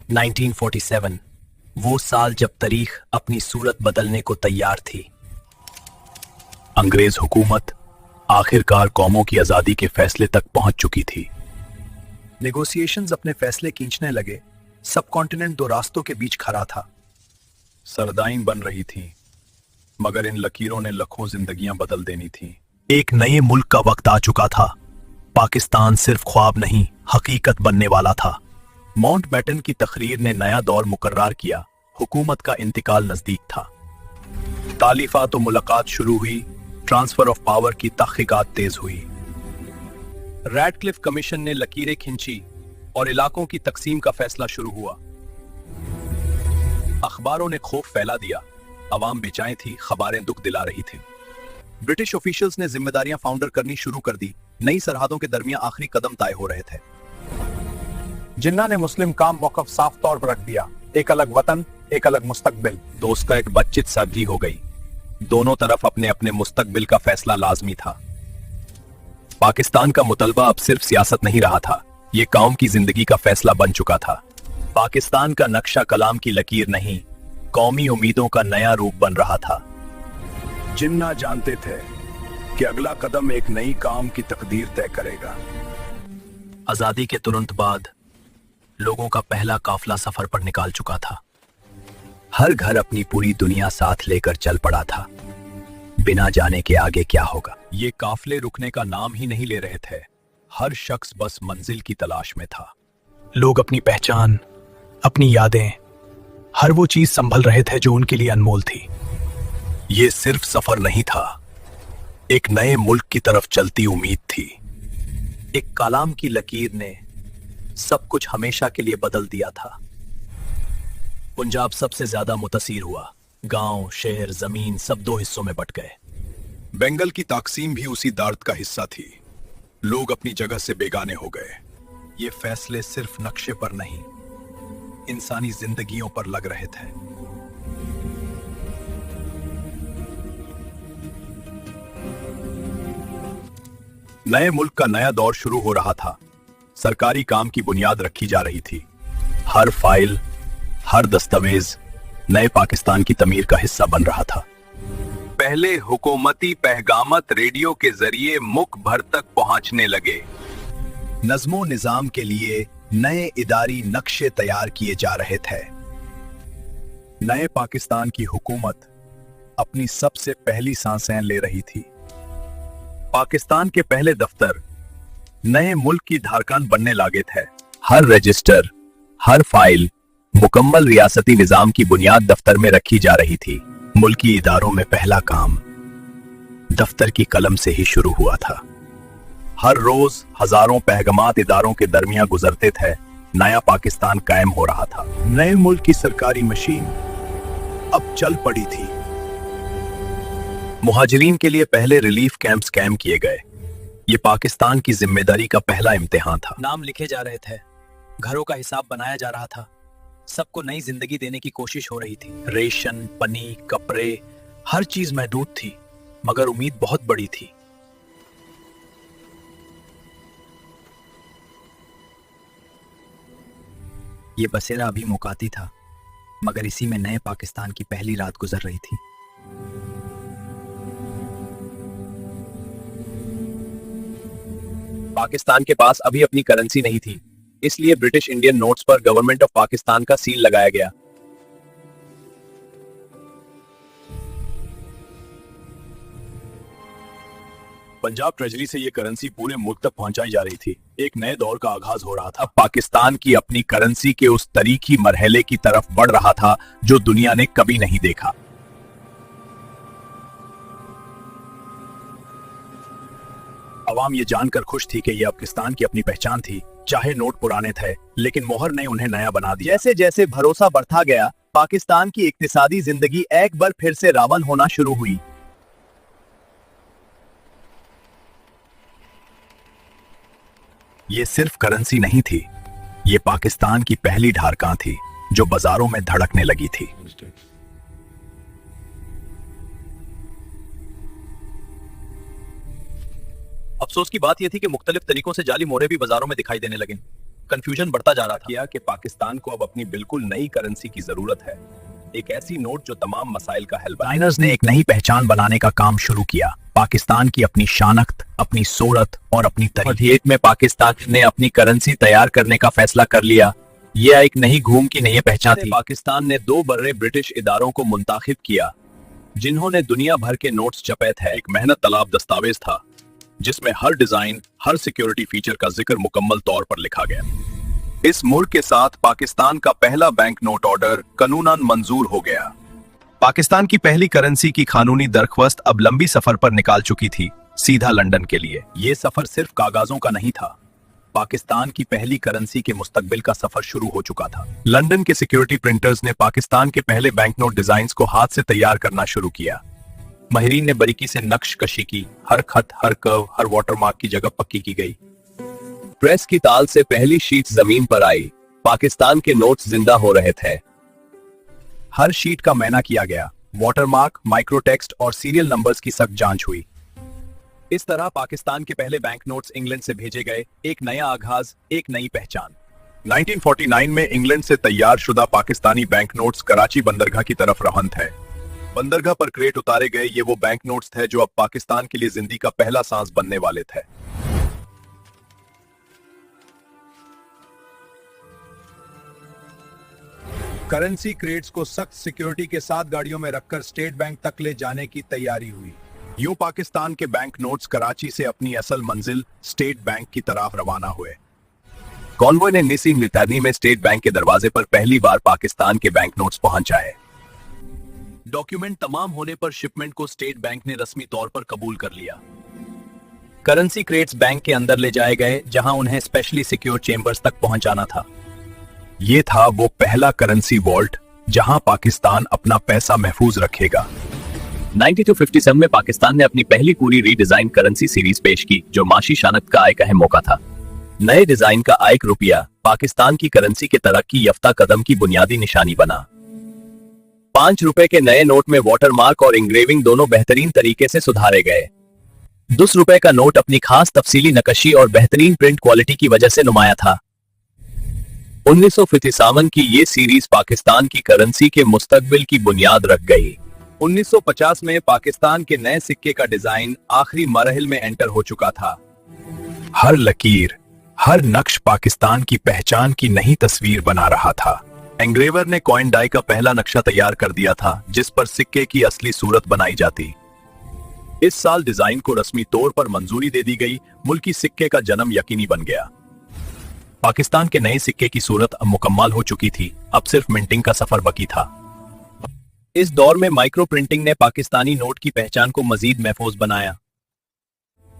1947 वो साल जब तारीख अपनी सूरत बदलने को तैयार थी। अंग्रेज हुकूमत आखिरकार कौमों की आजादी के फैसले तक पहुंच चुकी थी। नेगोशिएशंस अपने फैसले खींचने लगे। सब कॉन्टिनेंट दो रास्तों के बीच खड़ा था। सरदाइन बन रही थी, मगर इन लकीरों ने लाखों जिंदगियां बदल देनी थी। एक नए मुल्क का वक्त आ चुका था। पाकिस्तान सिर्फ ख्वाब नहीं, हकीकत बनने वाला था। माउंटबेटन की तकरीर ने नया दौर मुकर्रर किया। हुकूमत का इंतकाल नजदीक था। तालीफात और मुलाकात शुरू हुई। ट्रांसफर ऑफ पावर की तहकीकात तेज हुई। रैडक्लिफ कमीशन ने लकीरें खींची और इलाकों की तकसीम का फैसला शुरू हुआ। अखबारों ने खौफ फैला दिया। अवाम बेचैन थी, खबरें दुख दिला रही थी। ब्रिटिश ऑफिशियल्स ने जिम्मेदारियां फाउंडर करनी शुरू कर दी। नई सरहदों के दरमियान आखिरी कदम तय हो रहे थे। जिन्ना ने मुस्लिम काम मौकफ साफ तौर पर रख दिया। एक अलग वतन, एक अलग मुस्तकबिल। दोस्त का एक बच्चित सर्दी हो गई। दोनों तरफ अपने अपने मुस्तकबिल का फैसला लाजमी था। पाकिस्तान का मुतलबा अब सिर्फ सियासत नहीं रहा था, ये कौम की जिंदगी का फैसला बन चुका था। पाकिस्तान का नक्शा कलाम की लकीर नहीं, कौमी उम्मीदों का नया रूप बन रहा था। जिन्ना जानते थे कि अगला कदम एक नई कौम की तकदीर तय करेगा। आजादी के तुरंत बाद लोगों का पहला काफिला सफर पर निकाल चुका था। हर घर अपनी पूरी दुनिया साथ लेकर चल पड़ा था, बिना जाने के आगे क्या होगा। ये काफिले रुकने का नाम ही नहीं ले रहे थे। हर शख्स बस मंजिल की तलाश में था। लोग अपनी पहचान, अपनी यादें, हर वो चीज संभल रहे थे जो उनके लिए अनमोल थी। ये सिर्फ सफर नहीं था, एक नए मुल्क की तरफ चलती उम्मीद थी। एक कलाम की लकीर ने सब कुछ हमेशा के लिए बदल दिया था। पंजाब सबसे ज्यादा मुतासिर हुआ। गांव, शहर, जमीन सब दो हिस्सों में बट गए। बंगाल की तकसीम भी उसी दर्द का हिस्सा थी। लोग अपनी जगह से बेगाने हो गए। ये फैसले सिर्फ नक्शे पर नहीं, इंसानी जिंदगियों पर लग रहे थे। नए मुल्क का नया दौर शुरू हो रहा था। सरकारी काम की बुनियाद रखी जा रही थी। हर फाइल, हर दस्तावेज नए पाकिस्तान की तमीर का हिस्सा बन रहा था। पहले हुकूमती पैगामत रेडियो के जरिए मुल्क भर तक पहुंचने लगे। नज़्मो निजाम के लिए नए इदारी नक्शे तैयार किए जा रहे थे। नए पाकिस्तान की हुकूमत अपनी सबसे पहली सांसें ले रही थी। पाकिस्तान के पहले दफ्तर नए मुल्क की धारकान बनने लगे थे। हर रजिस्टर, हर फाइल मुकम्मल रियासती निजाम की बुनियाद दफ्तर में रखी जा रही थी। मुल्की इदारों में पहला काम दफ्तर की कलम से ही शुरू हुआ था। हर रोज हजारों पैगामात इदारों के दरमियान गुजरते थे। नया पाकिस्तान कायम हो रहा था। नए मुल्क की सरकारी मशीन अब चल पड़ी थी। मुहाजिरीन के लिए पहले रिलीफ कैंप्स कायम किए गए। ये पाकिस्तान की जिम्मेदारी का पहला इम्तिहान था। नाम लिखे जा रहे थे, घरों का हिसाब बनाया जा रहा था, सबको नई जिंदगी देने की कोशिश हो रही थी। रेशन, पनी, कपड़े, हर चीज महदूद थी, मगर उम्मीद बहुत बड़ी थी। ये बसेरा अभी मुकाती था, मगर इसी में नए पाकिस्तान की पहली रात गुजर रही थी। पाकिस्तान के पास अभी अपनी करेंसी नहीं थी, इसलिए ब्रिटिश इंडियन नोट्स पर गवर्नमेंट ऑफ पाकिस्तान का सील लगाया गया। पंजाब ट्रेजरी से यह करेंसी पूरे मुल्क तक पहुंचाई जा रही थी। एक नए दौर का आगाज हो रहा था। पाकिस्तान की अपनी करेंसी के उस तरीकी मरहले की तरफ बढ़ रहा था जो दुनिया ने कभी नहीं देखा। अवाम ये जानकर खुश थी कि यह पाकिस्तान की अपनी पहचान थी। चाहे नोट पुराने थे, लेकिन मोहर ने उन्हें नया बना दिया। जैसे जैसे भरोसा बढ़ता गया, पाकिस्तान की इक्तिसादी जिंदगी एक बार फिर से रावण होना शुरू हुई। ये सिर्फ करेंसी नहीं थी, ये पाकिस्तान की पहली ढारकां थी जो बाजारों में धड़कने लगी थी। अफसोस की बात यह थी कि मुख्तलिफ तरीकों से जाली मोहरें भी बाजारों में दिखाई देने लगे। कंफ्यूजन बढ़ता जा रहा था किया कि पाकिस्तान को अब अपनी बिल्कुल नई करेंसी की जरूरत है, एक ऐसी नोट जो तमाम मसाइल का हल बनाए। डिजाइनर्स ने एक नई पहचान बनाने का काम शुरू किया। पाकिस्तान की अपनी शानख्त, अपनी सूरत और अपनी तरीके में पाकिस्तान ने अपनी करेंसी तैयार करने का फैसला कर लिया। यह एक नई घूम की नई पहचान थी। पाकिस्तान ने 2 बड़े ब्रिटिश इदारों को मुंताखिब किया जिन्होंने दुनिया भर के नोट्स छपे थे। एक मेहनत तलाब दस्तावेज था जिसमें हर डिजाइन, हर सिक्योरिटी फीचर का जिक्र मुकम्मल तौर पर लिखा गया। इस मुल्क के साथ पाकिस्तान का पहला बैंक नोट ऑर्डर कानूनन मंजूर हो गया। पाकिस्तान की पहली करेंसी की कानूनी दरख्वास्त अब लंबी सफर पर निकाल चुकी थी, सीधा लंदन के लिए। ये सफर सिर्फ कागजों का नहीं था, पाकिस्तान की पहली करेंसी के मुस्तकबिल का सफर शुरू हो चुका था। लंदन के सिक्योरिटी प्रिंटर्स ने पाकिस्तान के पहले बैंक नोट डिजाइन्स को हाथ से तैयार करना शुरू किया। माहिरीन ने बारीकी से नक्श कशी की, हर खत, हर कर्व, हर वाटरमार्क की जगह पक्की की गई। प्रेस की ताल से पहली शीट जमीन पर आई, पाकिस्तान के नोट्स जिंदा हो रहे थे। हर शीट का मैना किया गया, वाटरमार्क, माइक्रोटेक्स्ट और सीरियल नंबर्स की सख्त जांच हुई। इस तरह पाकिस्तान के पहले बैंक नोट्स इंग्लैंड से भेजे गए, एक नया आगाज, एक नई पहचान। 1949 में इंग्लैंड से तैयार शुदा पाकिस्तानी बैंक नोट्स कराची बंदरगाह की तरफ रवाना थे। बंदरगाह पर क्रेट उतारे गए ये वो बैंक नोट्स थे जो अब पाकिस्तान के लिए जिंदगी का पहला सांस बनने वाले थे। करेंसी क्रेट्स को सख्त सिक्योरिटी के साथ गाड़ियों में रखकर स्टेट बैंक तक ले जाने की तैयारी हुई। यूं पाकिस्तान के बैंक नोट्स कराची से अपनी असल मंजिल स्टेट बैंक की तरफ रवाना हुए। कॉन्वॉय ने 1993 में स्टेट बैंक के दरवाजे पर पहली बार पाकिस्तान के बैंक नोट्स पहुंचाए। डॉक्यूमेंट तमाम होने पर शिपमेंट को स्टेट बैंक ने रस्मी तौर पर कबूल कर लिया। करेंसी क्रेट्स बैंक के अंदर ले जाए गए जहां उन्हें स्पेशली सिक्योर चेंबर्स तक पहुंचाना था। ये था वो पहला करेंसी वॉल्ट जहां पाकिस्तान अपना पैसा महफूज रखेगा। 1957 में पाकिस्तान ने अपनी पहली पूरी रीडिजाइन करेंसी सीरीज पेश की जो माशी शानख्त का एक अहम मौका था। नए डिजाइन का एक रुपया पाकिस्तान की करेंसी के तरक्की याफ्ता कदम की बुनियादी निशानी बना। 5 रुपए के नए नोट में वाटरमार्क और इंग्रेविंग दोनों बेहतरीन तरीके से सुधारे गए। 10 रुपए का नोट अपनी खास तफसीली नक्काशी और बेहतरीन प्रिंट क्वालिटी की वजह से नुमाया था। 1957 की ये सीरीज पाकिस्तान की करेंसी के मुस्तकबिल की बुनियाद रख गई। 1950 में पाकिस्तान के नए सिक्के का डिजाइन आखिरी मरहल में एंटर हो चुका था। हर लकीर, हर नक्श पाकिस्तान की पहचान की नई तस्वीर बना रहा था। एंग्रेवर ने कॉइन डाई का पहला नक्शा तैयार कर दिया था जिस पर सिक्के की असली सूरत बनाई जाती। इस साल डिजाइन को रस्मी तौर पर मंजूरी दे दी गई। मुल्की सिक्के का जन्म यकीनी बन गया। पाकिस्तान के नए सिक्के की सूरत अब मुकम्मल हो चुकी थी, अब सिर्फ मिंटिंग का सफर बाकी था। इस दौर में माइक्रो प्रिंटिंग ने पाकिस्तानी नोट की पहचान को मजीद महफूज बनाया।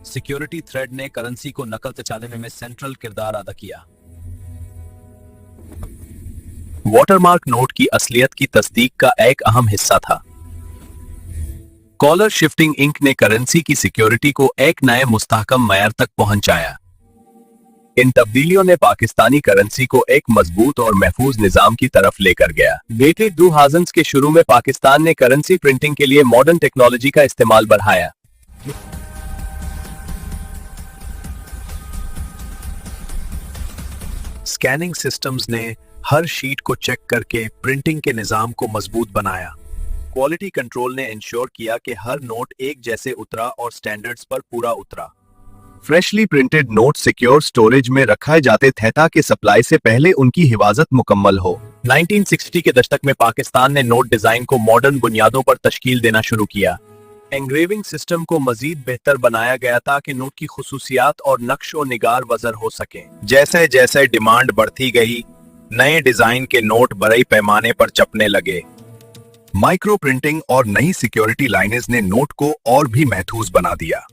सिक्योरिटी थ्रेड ने करेंसी को नकल चलाने में सेंट्रल किरदार अदा किया। वाटरमार्क नोट की असलियत की तस्दीक का एक अहम हिस्सा था। कॉलर शिफ्टिंग इंक ने करेंसी की सिक्योरिटी को एक नए मुस्तहकम मयार तक पहुंचाया। इन तब्दीलियों ने पाकिस्तानी करेंसी को एक मजबूत और महफूज निजाम की तरफ लेकर गया। डेटेड 2000s के शुरू में पाकिस्तान ने करेंसी प्रिंटिंग के लिए मॉडर्न टेक्नोलॉजी का इस्तेमाल बढ़ाया। स्कैनिंग सिस्टम्स ने हर शीट को चेक करके प्रिंटिंग के निजाम को मजबूत बनाया। क्वालिटी कंट्रोल ने इंश्योर किया कि हर नोट एक जैसे उतरा और स्टैंडर्ड्स पर पूरा उतरा। Freshly printed note secure storage में रखाए जाते थे ताकि सप्लाई से पहले उनकी हिफाजत मुकम्मल हो। 1960 के दशक में पाकिस्तान ने नोट डिजाइन को मॉडर्न बुनियादों पर तश्कील देना शुरू किया। एंग्रेविंग सिस्टम को मजीद बेहतर बनाया गया ताकि नोट की खुसूसियात और नक्श व निगार वजर हो सके। जैसे जैसे डिमांड बढ़ती गई, नए डिजाइन के नोट बड़े पैमाने पर छपने लगे। माइक्रो प्रिंटिंग और नई सिक्योरिटी लाइनें ने नोट को और भी महफूज बना दिया।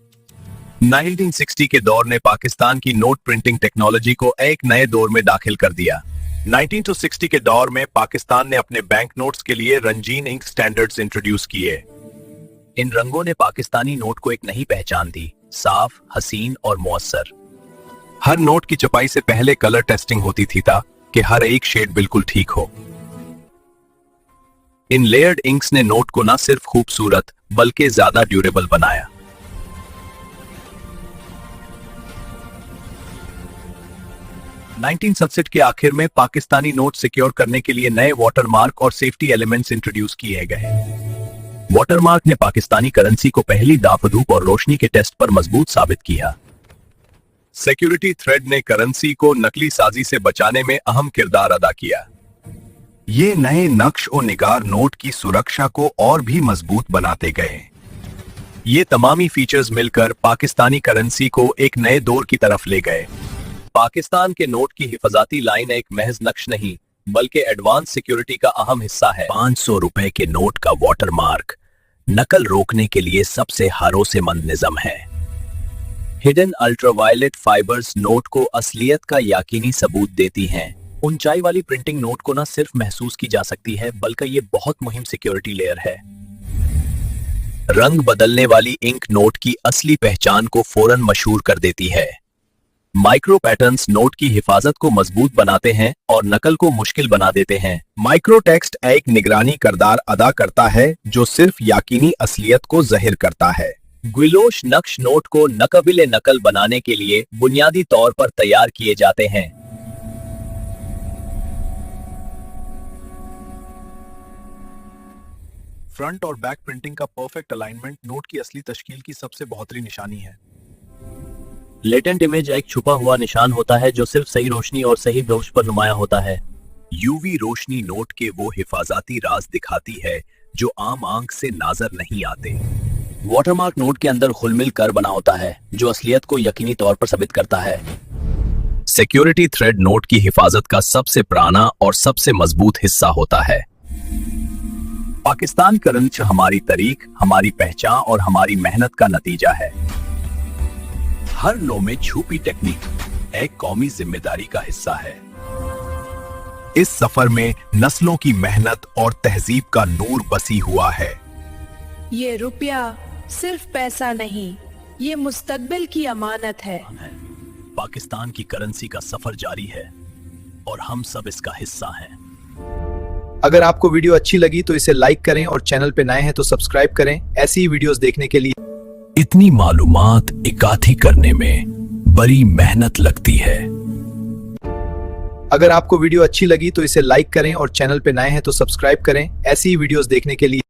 1960 के दौर ने पाकिस्तान की नोट प्रिंटिंग टेक्नोलॉजी को एक नए दौर में दाखिल कर दिया। 1960 के दौर में पाकिस्तान ने अपने बैंक नोट्स के लिए रंगीन इंक स्टैंडर्ड्स इंट्रोड्यूस किए। इन रंगों ने पाकिस्तानी नोट को एक नई पहचान दी, साफ, हसीन और मुअस्सर। हर नोट की छपाई से पहले कलर टेस्टिंग होती थी ताकि हर एक शेड बिल्कुल ठीक हो। इन लेयर्ड इंक्स ने नोट को न सिर्फ खूबसूरत बल्कि ज्यादा ड्यूरेबल बनाया। 1967 के आखिर में पाकिस्तानी नोट सिक्योर करने के लिए नए वाटरमार्क और सेफ्टी एलिमेंट्स इंट्रोड्यूस किए गए। वाटरमार्क ने पाकिस्तानी करेंसी को पहली दाफधूप और रोशनी के टेस्ट पर मजबूत साबित किया। सिक्योरिटी थ्रेड ने करेंसी को नकली साजी से बचाने में अहम किरदार अदा किया। ये नए नक्श और निगार नोट की सुरक्षा को और भी मजबूत बनाते गए। ये तमामी फीचर्स मिलकर पाकिस्तानी करेंसी को एक नए दौर की तरफ ले गए। पाकिस्तान के नोट की हिफाजती लाइन एक महज नक्श नहीं बल्कि एडवांस सिक्योरिटी का अहम हिस्सा है। 500 रुपए के नोट का वाटरमार्क नकल रोकने के लिए सबसे भरोसेमंद निज़ाम है। हिडन अल्ट्रावायलेट फाइबर्स नोट को असलियत का यकीनी सबूत देती हैं। ऊंचाई वाली प्रिंटिंग नोट को न सिर्फ महसूस की जा सकती है बल्कि ये बहुत मुहिम सिक्योरिटी लेयर है। रंग बदलने वाली इंक नोट की असली पहचान को फौरन मशहूर कर देती है। माइक्रो पैटर्न्स नोट की हिफाजत को मजबूत बनाते हैं और नकल को मुश्किल बना देते हैं। माइक्रो टेक्स्ट एक निगरानी किरदार अदा करता है जो सिर्फ यकीनी असलियत को जाहिर करता है। ग्विलोश नक्श नोट को नाकाबिले नकल बनाने के लिए बुनियादी तौर पर तैयार किए जाते हैं। फ्रंट और बैक प्रिंटिंग का परफेक्ट अलाइनमेंट नोट की असली तश्कील की सबसे बेहतरीन निशानी है। लेटेंट इमेज एक छुपा हुआ निशान होता है जो सिर्फ सही रोशनी और सही दोष पर नुमाया होता है। यूवी रोशनी नोट के वो हिफाजती राज दिखाती है जो आम आंख से नजर नहीं आते। वाटरमार्क नोट के अंदर खुलमिल कर बना होता है जो असलियत को यकीनी तौर पर साबित करता है। सिक्योरिटी थ्रेड नोट की हिफाजत का सबसे पुराना और सबसे मजबूत हिस्सा होता है। पाकिस्तान करेंसी हमारी तारीख, हमारी पहचान और हमारी मेहनत का नतीजा है। हर लो में छुपी टेक्निक एक कौमी जिम्मेदारी का हिस्सा है। इस सफर में नस्लों की मेहनत और तहजीब का नूर बसी हुआ है। ये रुपया सिर्फ पैसा नहीं, ये मुस्तकबिल की अमानत है। पाकिस्तान की करेंसी का सफर जारी है और हम सब इसका हिस्सा हैं। अगर आपको वीडियो अच्छी लगी तो इसे लाइक करें और चैनल पे नए हैं तो सब्सक्राइब करें ऐसी ही वीडियोस देखने के लिए। इतनी मालूमात इकट्ठी करने में बड़ी मेहनत लगती है। अगर आपको वीडियो अच्छी लगी तो इसे लाइक करें और चैनल पे नए हैं तो सब्सक्राइब करें ऐसी ही वीडियोस देखने के लिए।